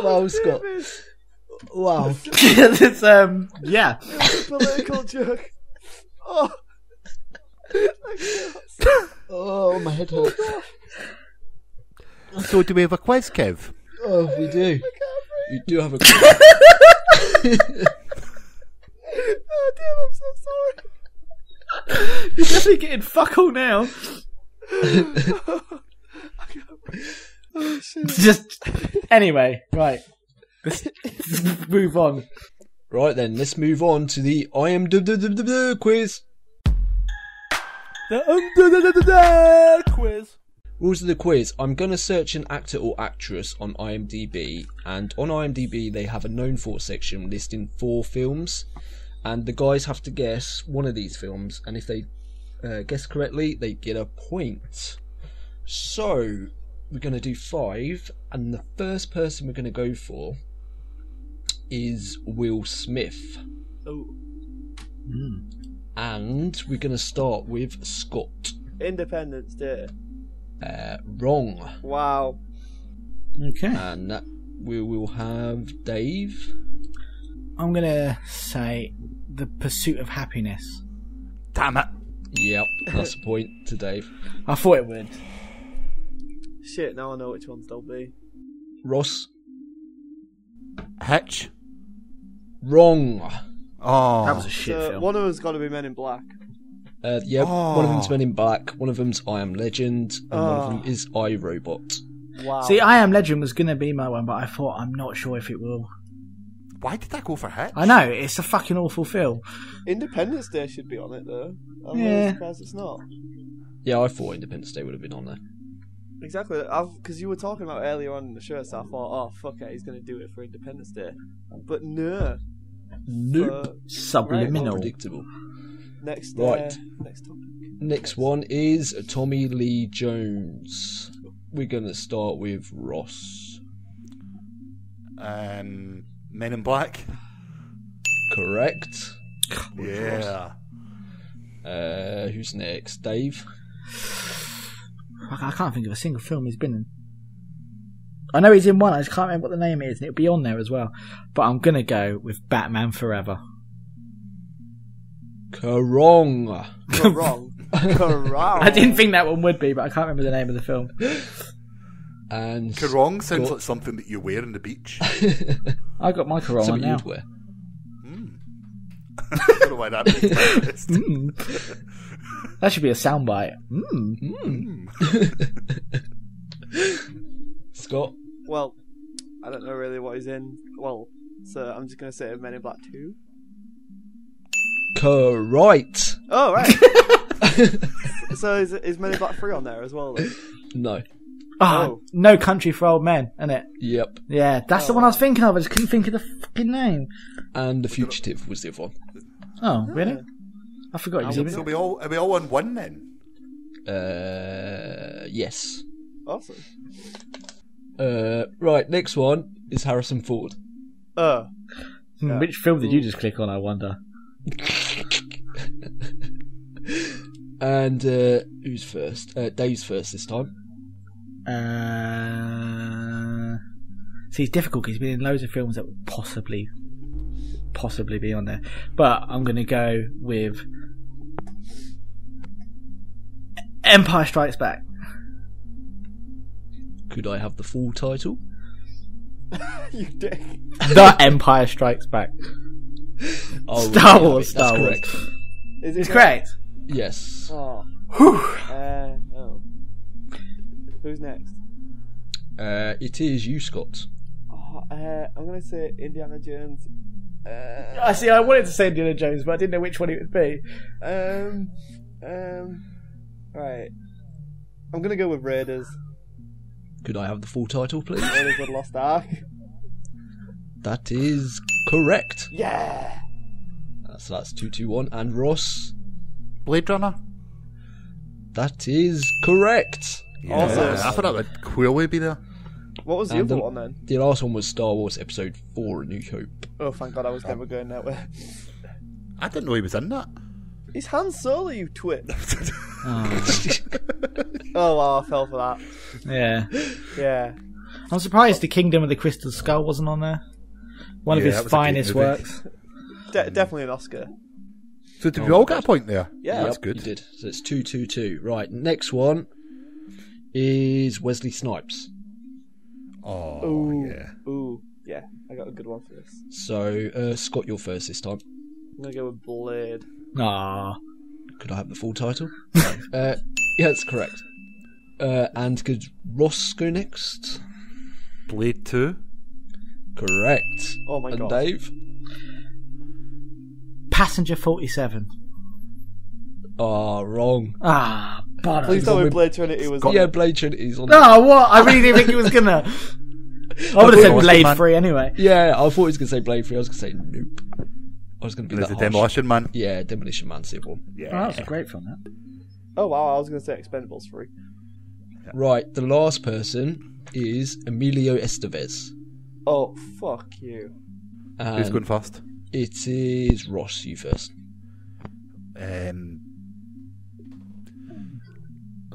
Wow, Scott. Wow. It's, yeah. Political joke. Oh. Oh, my head hurts. So do we have a quiz, Kev? Oh, we do. You do have a. Oh damn! I'm so sorry. You're definitely getting fuck all now. Oh shit. Just, anyway, right. Let's move on. Right then, let's move on to the IMDb quiz. The quiz. Rules of the quiz. I'm going to search an actor or actress on IMDb, and on IMDb they have a known for section listing 4 films, and the guys have to guess one of these films, and if they guess correctly, they get a point. So, we're going to do 5, and the first person we're going to go for is Will Smith. Oh. And we're going to start with Scott. Independence Day. Wrong. Wow. Okay. And that we will have Dave. I'm going to say The Pursuit of Happiness. Damn it. Yep, that's a point to Dave. I thought it would. Shit, now I know which ones they'll be. Ross. Hitch. Wrong. Oh. That was a shit So film. one of us got to be Men in Black. Yep, one of them's Men in Black, one of them's I Am Legend, and one of them is I, Robot. Wow. See, I Am Legend was going to be my one, but I thought I'm not sure if it will. Why did I go for Hitch? I know, it's a fucking awful film. Independence Day should be on it though. I'm Yeah. really surprised it's not. Yeah, I thought Independence Day would have been on there. Exactly, because you were talking about earlier on in the show, so I thought, oh fuck it, he's going to do it for Independence Day. But no. Nope. Subliminal. Unpredictable. Next, Right. next topic. Next one is Tommy Lee Jones. We're going to start with Ross. Men in Black. Correct. Yeah. Who's next? Dave? I can't think of a single film he's been in. I know he's in one, I just can't remember what the name is, and it'll be on there as well. But I'm going to go with Batman Forever. Wrong. Wrong. Corral. I didn't think that one would be, but I can't remember the name of the film. And Karong sounds Scott. like something that you wear on the beach. I got my Corral on Something now. you'd wear. I don't know why that makes my list. That should be a soundbite. Scott? Well, I don't know really what he's in. Well, so I'm just going to say Men in Black 2. Correct. Oh, right. So is Men in Black 3 on there as well then? No. Oh, No Country for Old Men, isn't it? Yep. Yeah, that's the one I was thinking of. I just couldn't think of the fucking name. And The Fugitive was the other one. Oh, really? I forgot you So are we all on one then? Yes. Awesome. Right, next one is Harrison Ford. Which film did you just click on, I wonder? And who's first? Dave's first this time. See, it's difficult because he's been in loads of films that would possibly be on there. But I'm going to go with Empire Strikes Back. Could I have the full title? You dick. The Empire Strikes Back. Oh, Star yeah, Wars, that's Star Wars. correct. Is It's correct. Yes. Oh. Who's next? It is you, Scott. I'm going to say Indiana Jones. I see. I wanted to say Indiana Jones, but I didn't know which one it would be. Right. I'm going to go with Raiders. Could I have the full title, please? Raiders of the Lost Ark. That is correct. Yeah. So that's 2-2-1. And Ross, Blade Runner. that is correct. Yeah, Awesome. I thought that would clearly be there. What was the And other one then? The last one was Star Wars Episode 4: A New Hope. Oh, thank God, I was never going that way. I didn't know he was in that. He's Han Solo, you twit. Oh, wow, I fell for that. Yeah. Yeah. I'm surprised the Kingdom of the Crystal Skull wasn't on there. One of Yeah, his that was a great finest movie. works. Definitely an Oscar. So did we all get a point there? Yeah. That's Yep, good. You did. So it's 2-2-2. Right, next one is Wesley Snipes. Oh, Ooh. yeah. Ooh. Yeah, I got a good one for this. So, Scott, you're first this time. I'm going to go with Blade. Ah, Could I have the full title? Yeah, that's correct. And could Ross go next? Blade 2. Correct. Oh my and God. Dave? Passenger 47. Oh, wrong. Ah, bollocks. Please tell me Blade Trinity was Yeah, Blade Trinity's on. No, what? I really didn't think he was gonna. I would have said Awesome, Blade man. 3 anyway. Yeah, I thought he was going to say Blade 3. I was going to say nope. I was going to be There's that a harsh. Demolition Man. Yeah, Demolition Man sequel. Yeah. Oh, that was a great film, that. Oh wow, I was going to say Expendables 3. Right, the last person is Emilio Estevez. Oh, fuck you. Who's And going first? it is Ross, you first. There's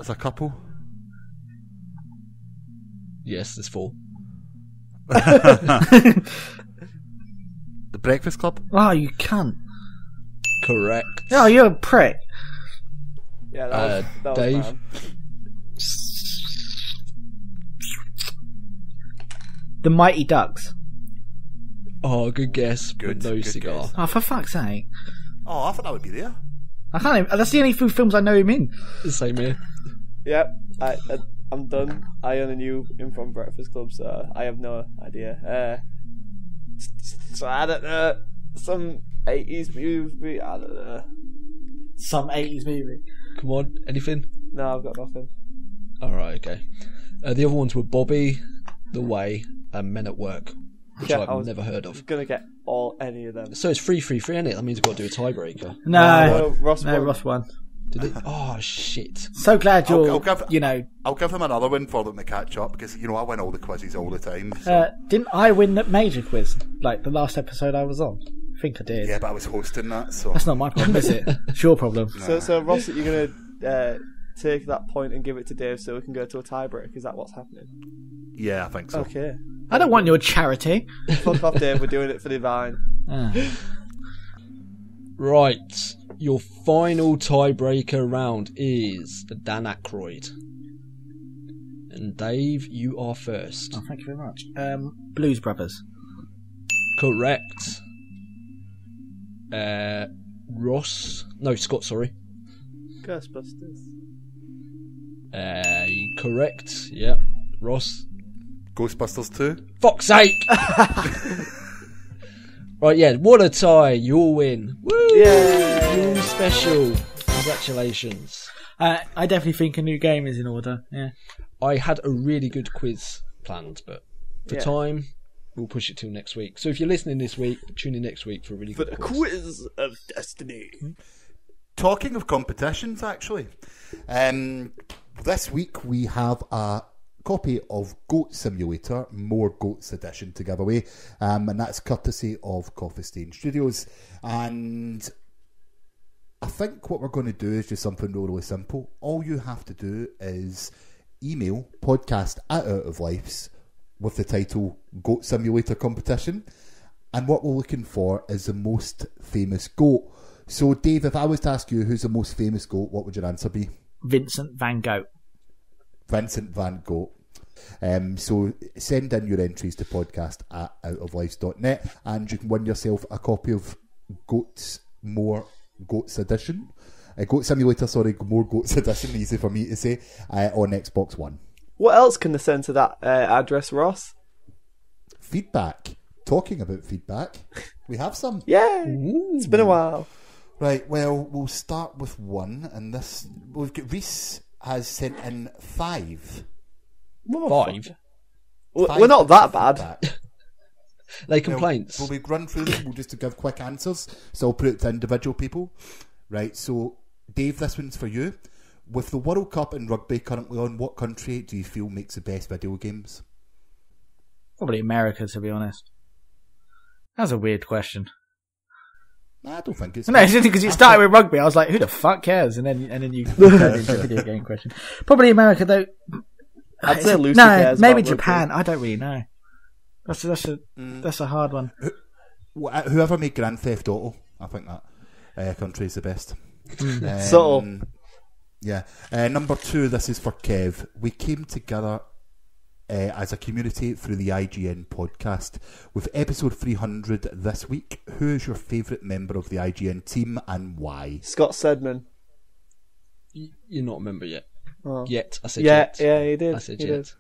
a couple. Yes, there's 4. The Breakfast Club. Oh, you cunt. Correct. Oh, you're a prick. Yeah, that was Dave? bad. The Mighty Ducks. Oh, good guess. Good, But no good cigar. guess. Oh, for fuck's sake. Oh, I thought that would be there. I can't even, that's the only few films I know him in. Same here. Yep, I'm done. I only knew him from Breakfast Club, so I have no idea. So I don't know. Some 80s movie, I don't know. Some 80s movie. Come on, anything? No, I've got nothing. Alright, okay. The other ones were Bobby, The Way, and Men at Work, which Yeah, I I've was- never heard I was of. gonna get any of them. So it's 3-3-3, innit? That means we've got to do a tiebreaker. No, Ross no, won. Ross won. Did it? Oh, shit. So glad you're, I'll give- you know, I'll give him another one for them to catch up because, I win all the quizzes all the time. So. didn't I win that major quiz? Like the last episode I was on? I think I did. Yeah, but I was hosting that, so. That's not my problem, is it? It's your problem. So Ross, you're gonna take that point and give it to Dave so we can go to a tiebreak. Is that what's happening? Yeah, I think so. Okay. I don't want your charity. Fuck off, Dave. We're doing it for the Vine. Ah. Right. Your final tiebreaker round is Dan Aykroyd. And Dave, you are first. Oh, thank you very much. Blues Brothers. Correct. Ross. No, Scott, sorry. Ghostbusters. Correct. Yep. Ross. Ghostbusters 2. Fuck's sake! Right, yeah, what a tie. You'll win. Woo! Yeah. You special. Congratulations. I definitely think a new game is in order. Yeah. I had a really good quiz planned, but for Yeah. time, we'll push it till next week. So if you're listening this week, tune in next week for a really For good the quiz. quiz of destiny. Talking of competitions, actually, this week we have a copy of Goat Simulator, More Goats Edition to give away, and that's courtesy of Coffee Stain Studios. And I think what we're going to do is just something really simple. All you have to do is email podcast@outoflifes with the title Goat Simulator Competition, and what we're looking for is the most famous goat. So Dave, if I was to ask you who's the most famous goat, what would your answer be? Vincent van Gogh. Vincent van Gogh. So send in your entries to podcast@outoflifes.net and you can win yourself a copy of More Goats Edition. Goat Simulator, More Goats Edition, easy for me to say, on Xbox One. What else can they send to that address, Ross? Feedback. Talking about feedback, we have some. Yeah, it's been a while. Right, well, we'll start with one, and this we've got Reese has sent in 5. Five. We're not that bad. Feedback. They complaints. Will we run through them? We'll just to give quick answers. So I'll put it to individual people. Right, so Dave, this one's for you. With the World Cup in rugby currently on, what country do you feel makes the best video games? Probably America, to be honest. That's a weird question. Nah, I don't think it's... No, it's just because you started with rugby. I was like, who the fuck cares? And then you turned into a video game question. Probably America, though. I'd say Lucy No, cares maybe about rugby. Japan. I don't really know. That's a hard one. Whoever made Grand Theft Auto, I think that country is the best. Subtle. Yeah. Number 2, this is for Kev. We came together as a community through the IGN podcast. With episode 300 this week, who is your favourite member of the IGN team and why? Scott Sedman. You're not a member yet. Oh. Yet. I said Yeah, yet. yeah, he did. I said he yet.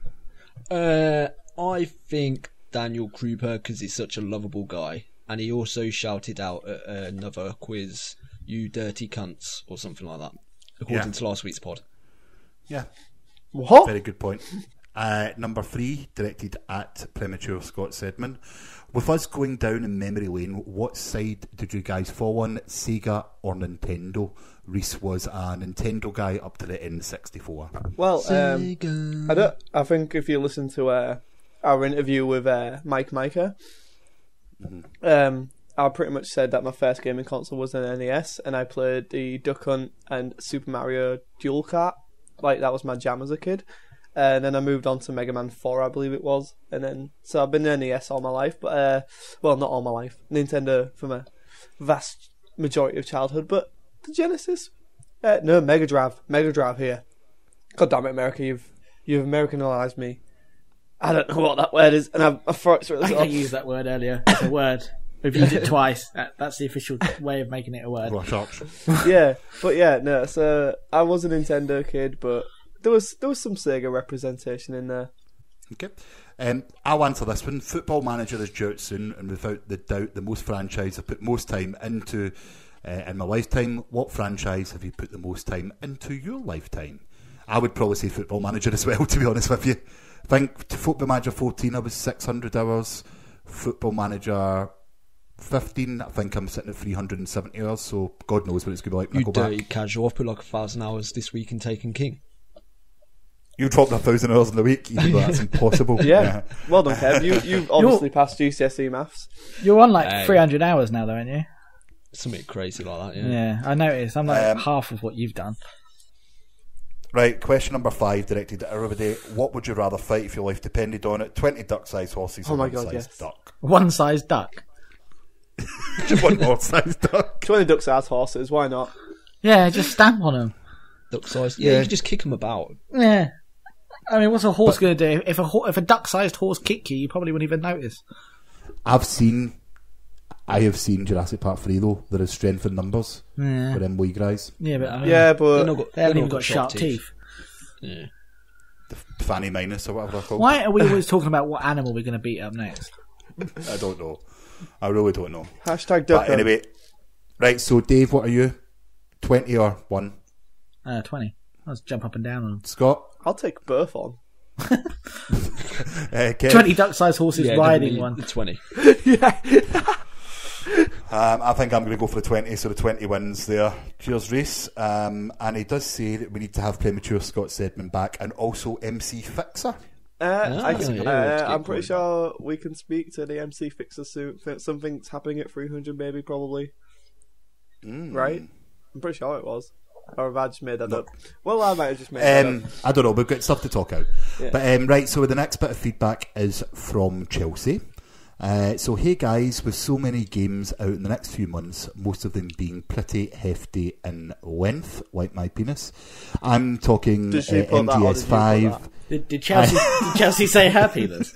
did. I think Daniel Krupa, because he's such a lovable guy. And he also shouted out at another quiz, "You dirty cunts," or something like that, according to last week's pod. Yeah. What? Very good point. Number 3, directed at Premature Scott Sedman. With us going down in memory lane, what side did you guys fall on, Sega or Nintendo? Reese was a Nintendo guy up to the N64. Well, I think if you listen to our interview with Mike Micah, I pretty much said that my first gaming console was an NES, and I played the Duck Hunt and Super Mario Dual Kart. Like, that was my jam as a kid. And then I moved on to Mega Man 4, I believe it was. And then, so I've been NES all my life, but, well, not all my life. Nintendo for my vast majority of childhood, but the Genesis? No, Mega Drive. Mega Drive here. God damn it, America, you've Americanized me. I don't know what that word is, and I thought it's really I think I used that word earlier. It's a word. We've used it twice. That's the official way of making it a word. Rush Arch. Yeah, but yeah, no, so I was a Nintendo kid, but there was some Sega representation in there. Okay. I'll answer this one. Football Manager is due out soon, and without the doubt, the most franchise I've put most time into in my lifetime. What franchise have you put the most time into your lifetime? I would probably say Football Manager as well, to be honest with you. I think Football Manager 14, I was 600 hours. Football Manager 15, I think I'm sitting at 370 hours, so God knows what it's going to be like when I You go dirty back. casual. I've put like 1,000 hours this week in Taken King. You dropped 1,000 hours in a week, even though that's impossible. Yeah, well done, Kev. You've obviously passed GCSE maths. You're on like 300 hours now, though, aren't you? Something crazy like that, yeah. Yeah, I noticed. I'm like half of what you've done. Right, question number 5, directed at everybody. What would you rather fight if your life depended on it? 20 duck-sized horses Oh or my one God, sized yes. duck? One size duck. One horse-sized duck. 20 duck-sized horses, why not? Yeah, just stamp on them. Duck sized. Yeah, you can just kick them about. Yeah. I mean, what's a horse going to do? If a duck-sized horse kicked you, you probably wouldn't even notice. I have seen Jurassic Park 3 though. There is strength in numbers Yeah. for them wee guys. Yeah, but I mean, Yeah, but they haven't even got sharp teeth. Yeah. The Fanny Minus or whatever they're called. Why are we always talking about what animal we're going to beat up next? I don't know. I really don't know. hashtag duck. But anyway, right, so Dave, what are you? 20 or 1? 20. Let's jump up and down on them. Scott? I'll take both on. Kev? 20 duck-sized horses Yeah, riding definitely one. the 20. I think I'm going to go for the 20, so the 20 wins there. Cheers, Reese. And he does say that we need to have premature Scott Sedman back and also MC Fixer. I'm pretty point. sure we can speak to the MC Fixer soon. Something's happening at 300, maybe, probably. Right? I'm pretty sure it was. Or have I just made that up? Well, I might have just made that up. I don't know, we've got stuff to talk out. Yeah. But right, so the next bit of feedback is from Chelsea. So, hey guys, with so many games out in the next few months, most of them being pretty hefty in length, like my penis, I'm talking Did she put that on? Did you put MGS5. Did Chelsea say happiness?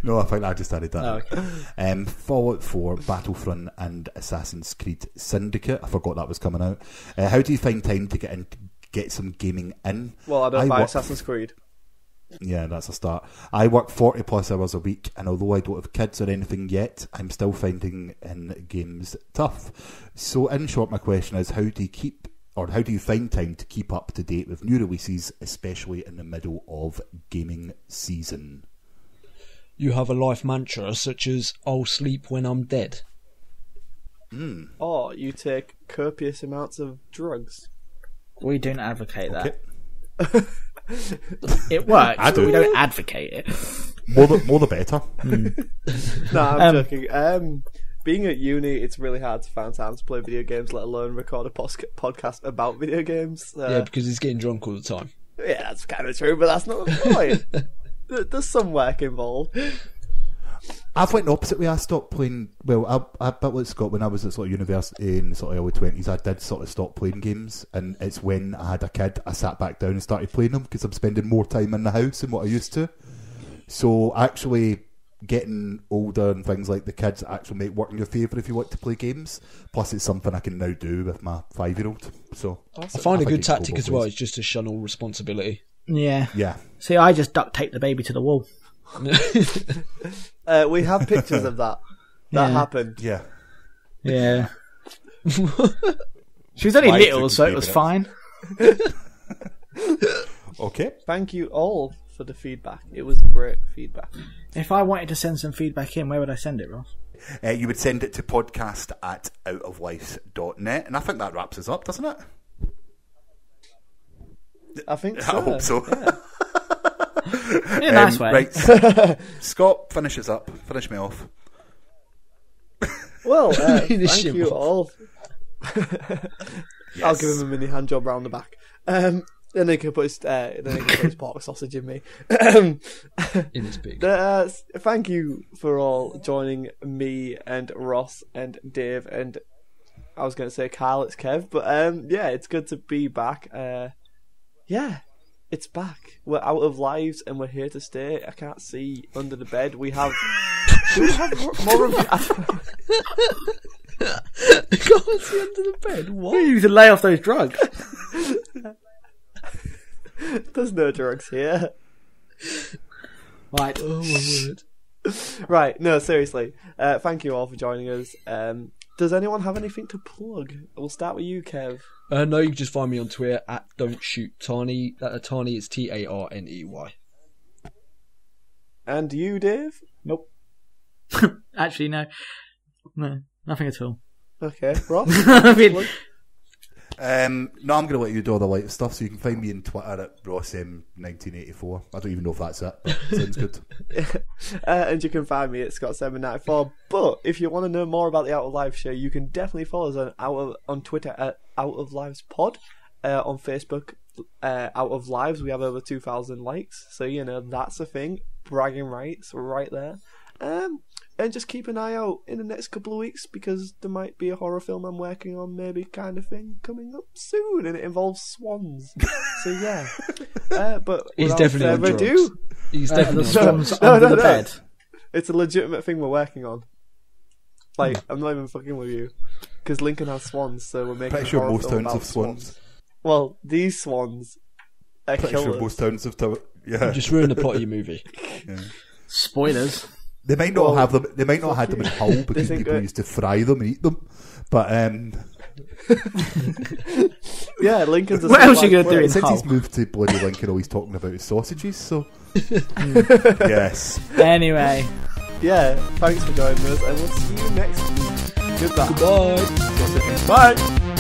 No, I think I just added that. Oh, okay. Fallout 4, Battlefront, and Assassin's Creed Syndicate. I forgot that was coming out. How do you find time to get some gaming in? Well, I don't buy Assassin's Creed. Yeah, that's a start. I work 40 plus hours a week, and although I don't have kids or anything yet, I'm still finding in games tough. So, in short, my question is, how do you find time to keep up to date with new releases, especially in the middle of gaming season? You have a life mantra such as "I'll sleep when I'm dead." Or you take copious amounts of drugs. We don't advocate that. Okay. It works, I but do. we don't advocate it. More the better. No, I'm joking. Being at uni, it's really hard to find time to play video games, let alone record a podcast about video games. Yeah, because he's getting drunk all the time. Yeah, that's kind of true, but that's not the point. There's some work involved. I've went the opposite way. I stopped playing. Well, I bet like Scott, when I was at sort of university in sort of early 20s, I did sort of stop playing games, and it's when I had a kid, I sat back down and started playing them because I'm spending more time in the house than what I used to. So actually, getting older and things like the kids actually make work in your favour if you want to play games. Plus, it's something I can now do with my 5-year-old. So I find a think good it's cool tactic both as well ways. is just to shun all responsibility. Yeah. Yeah. See, I just duct tape the baby to the wall. We have pictures of that. That Yeah. happened. Yeah. Yeah. She was only Why little, took so you it was baby fine. Okay. Thank you all for the feedback. It was great feedback. If I wanted to send some feedback in, where would I send it, Ross? You would send it to podcast@outoflife.net, and I think that wraps us up, doesn't it? I think so. I hope so. Yeah. In a nice way. Right. Scott, finish us up. Finish me off. Well, Finish thank him you off. all. I'll give him a mini hand job round the back. Then he can put his pork sausage in me. In his pig. Thank you for all joining me and Ross and Dave and I was going to say Kyle. It's Kev, but yeah, it's good to be back. Yeah, it's back. We're out of lives and we're here to stay. I can't see under the bed. We have. Do we have more of? Can't see under the bed. What? You need to lay off those drugs. There's no drugs here. Right. Oh my word. Right, no, seriously. Thank you all for joining us. Does anyone have anything to plug? We'll start with you, Kev. No, you can just find me on Twitter at Don'tShootTarney. Tarney is Tarney. And you, Dave? Nope. Actually, no. No, nothing at all. Okay, Ross? I mean, No, I'm going to let you do all the light stuff, so you can find me on Twitter at RossM1984. I don't even know if that's it, but sounds good. And you can find me at Scott794. But if you want to know more about the Out of Lives show, you can definitely follow us on Twitter at Out of Lives Pod. On Facebook, Out of Lives, we have over 2,000 likes. So, you know, that's a thing. Bragging rights right there. And just keep an eye out in the next couple of weeks because there might be a horror film I'm working on, maybe kind of thing, coming up soon, and it involves swans. So yeah, but He's without definitely on further drugs. ado, He's definitely the on drugs. swans No, under no, the no. bed. it's a legitimate thing we're working on. Like, I'm not even fucking with you because Lincoln has swans, so we're making. Pretty a sure horror most film towns about have swans. Well, these swans are Pretty sure killers. most towns have. Yeah. Just ruin the plot of your movie. Spoilers. They might not Well, have them. They might not have them in Hull because think people that- used to fry them and eat them. But Yeah, Lincoln's a What else are you like, going to do in Since Hull? he's moved to bloody Lincoln, all he's talking about is sausages, so... Yes. Anyway. Yeah, thanks for joining us, and we'll see you next week. Goodbye. Goodbye. Bye.